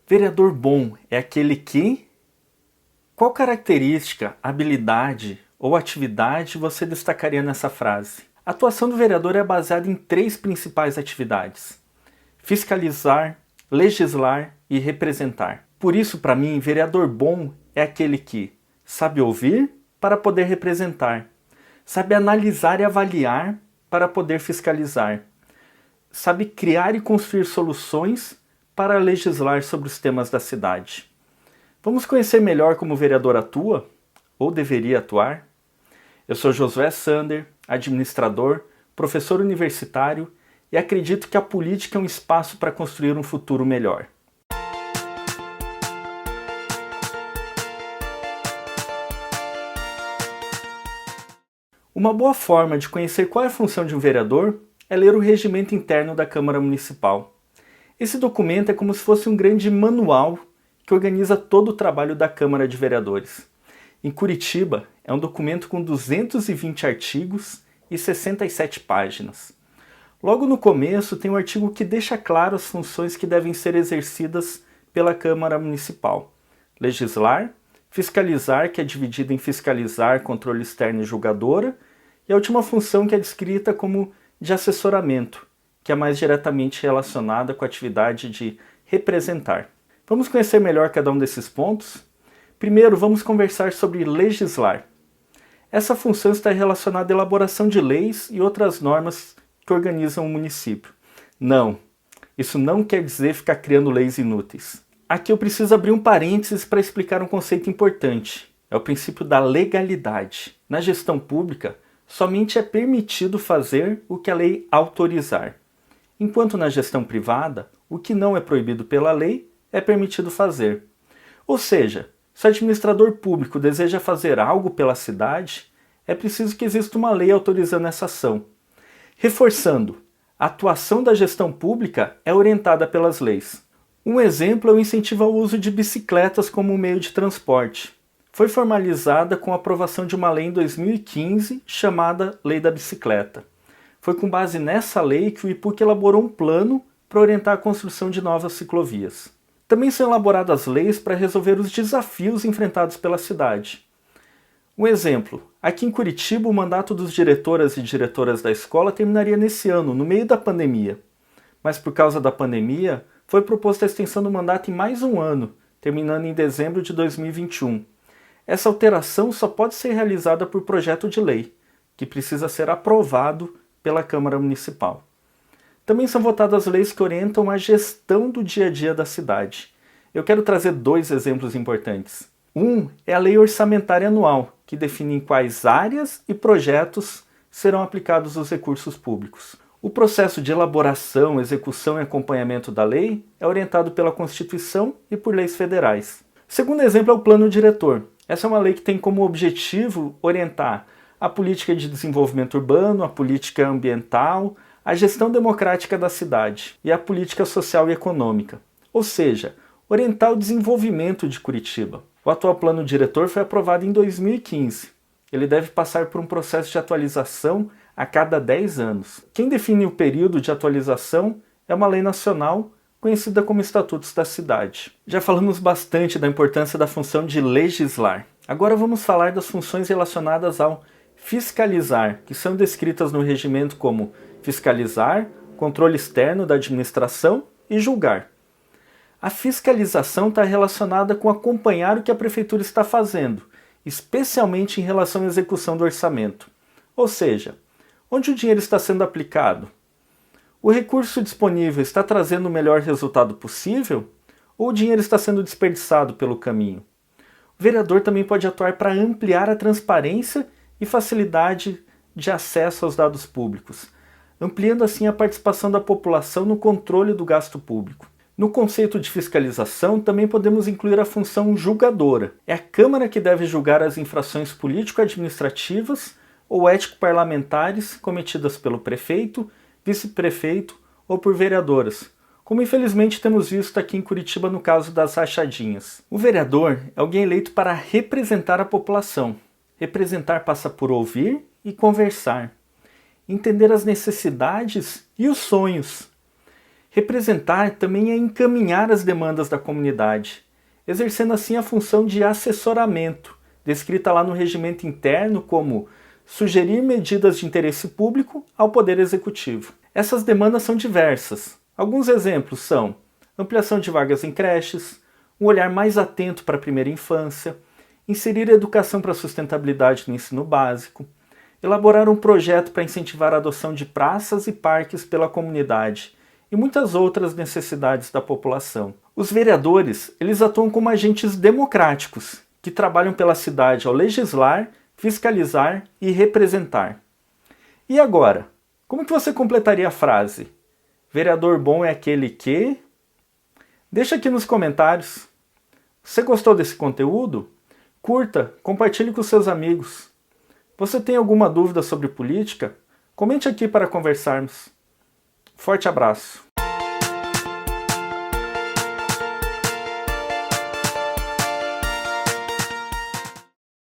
Vereador bom é aquele que... Qual característica, habilidade ou atividade você destacaria nessa frase? A atuação do vereador é baseada em 3 principais atividades: fiscalizar, legislar e representar. Por isso, para mim, vereador bom é aquele que sabe ouvir para poder representar, sabe analisar e avaliar para poder fiscalizar, sabe criar e construir soluções para legislar sobre os temas da cidade. Vamos conhecer melhor como o vereador atua, ou deveria atuar? Eu sou Josué Sander, administrador, professor universitário e acredito que a política é um espaço para construir um futuro melhor. Uma boa forma de conhecer qual é a função de um vereador é ler o regimento interno da Câmara Municipal. Esse documento é como se fosse um grande manual que organiza todo o trabalho da Câmara de Vereadores. Em Curitiba, é um documento com 220 artigos e 67 páginas. Logo no começo tem um artigo que deixa claro as funções que devem ser exercidas pela Câmara Municipal: legislar, fiscalizar, que é dividido em fiscalizar, controle externo e julgadora, e a última função que é descrita como de assessoramento, que é mais diretamente relacionada com a atividade de representar. Vamos conhecer melhor cada um desses pontos? Primeiro, vamos conversar sobre legislar. Essa função está relacionada à elaboração de leis e outras normas que organizam o município. Não, isso não quer dizer ficar criando leis inúteis. Aqui eu preciso abrir um parênteses para explicar um conceito importante. É o princípio da legalidade. Na gestão pública, somente é permitido fazer o que a lei autorizar. Enquanto na gestão privada, o que não é proibido pela lei é permitido fazer. Ou seja, se o administrador público deseja fazer algo pela cidade, é preciso que exista uma lei autorizando essa ação. Reforçando, a atuação da gestão pública é orientada pelas leis. Um exemplo é o incentivo ao uso de bicicletas como meio de transporte. Foi formalizada com a aprovação de uma lei em 2015 chamada Lei da Bicicleta. Foi com base nessa lei que o IPUC elaborou um plano para orientar a construção de novas ciclovias. Também são elaboradas leis para resolver os desafios enfrentados pela cidade. Um exemplo, aqui em Curitiba o mandato dos diretoras e diretoras da escola terminaria nesse ano, no meio da pandemia. Mas por causa da pandemia, foi proposta a extensão do mandato em mais um ano, terminando em dezembro de 2021. Essa alteração só pode ser realizada por projeto de lei, que precisa ser aprovado pela Câmara Municipal. Também são votadas leis que orientam a gestão do dia a dia da cidade. Eu quero trazer 2 exemplos importantes. Um é a Lei Orçamentária Anual, que define em quais áreas e projetos serão aplicados os recursos públicos. O processo de elaboração, execução e acompanhamento da lei é orientado pela Constituição e por leis federais. O segundo exemplo é o Plano Diretor. Essa é uma lei que tem como objetivo orientar a política de desenvolvimento urbano, a política ambiental, a gestão democrática da cidade e a política social e econômica, ou seja, orientar o desenvolvimento de Curitiba. O atual plano diretor foi aprovado em 2015. Ele deve passar por um processo de atualização a cada 10 anos. Quem define o período de atualização é uma lei nacional conhecida como Estatutos da Cidade. Já falamos bastante da importância da função de legislar. Agora vamos falar das funções relacionadas ao fiscalizar, que são descritas no regimento como fiscalizar, controle externo da administração e julgar. A fiscalização está relacionada com acompanhar o que a prefeitura está fazendo, especialmente em relação à execução do orçamento. Ou seja, onde o dinheiro está sendo aplicado? O recurso disponível está trazendo o melhor resultado possível? Ou o dinheiro está sendo desperdiçado pelo caminho? O vereador também pode atuar para ampliar a transparência e facilidade de acesso aos dados públicos, ampliando assim a participação da população no controle do gasto público. No conceito de fiscalização, também podemos incluir a função julgadora. É a Câmara que deve julgar as infrações político-administrativas ou ético-parlamentares cometidas pelo prefeito, vice-prefeito ou por vereadoras, como infelizmente temos visto aqui em Curitiba no caso das rachadinhas. O vereador é alguém eleito para representar a população. Representar passa por ouvir e conversar, entender as necessidades e os sonhos. Representar também é encaminhar as demandas da comunidade, exercendo assim a função de assessoramento, descrita lá no regimento interno como sugerir medidas de interesse público ao Poder Executivo. Essas demandas são diversas. Alguns exemplos são ampliação de vagas em creches, um olhar mais atento para a primeira infância, inserir educação para a sustentabilidade no ensino básico, elaborar um projeto para incentivar a adoção de praças e parques pela comunidade e muitas outras necessidades da população. Os vereadores, eles atuam como agentes democráticos, que trabalham pela cidade ao legislar, fiscalizar e representar. E agora, como que você completaria a frase? Vereador bom é aquele que... Deixa aqui nos comentários. Você gostou desse conteúdo? Curta, compartilhe com seus amigos. Você tem alguma dúvida sobre política? Comente aqui para conversarmos. Forte abraço!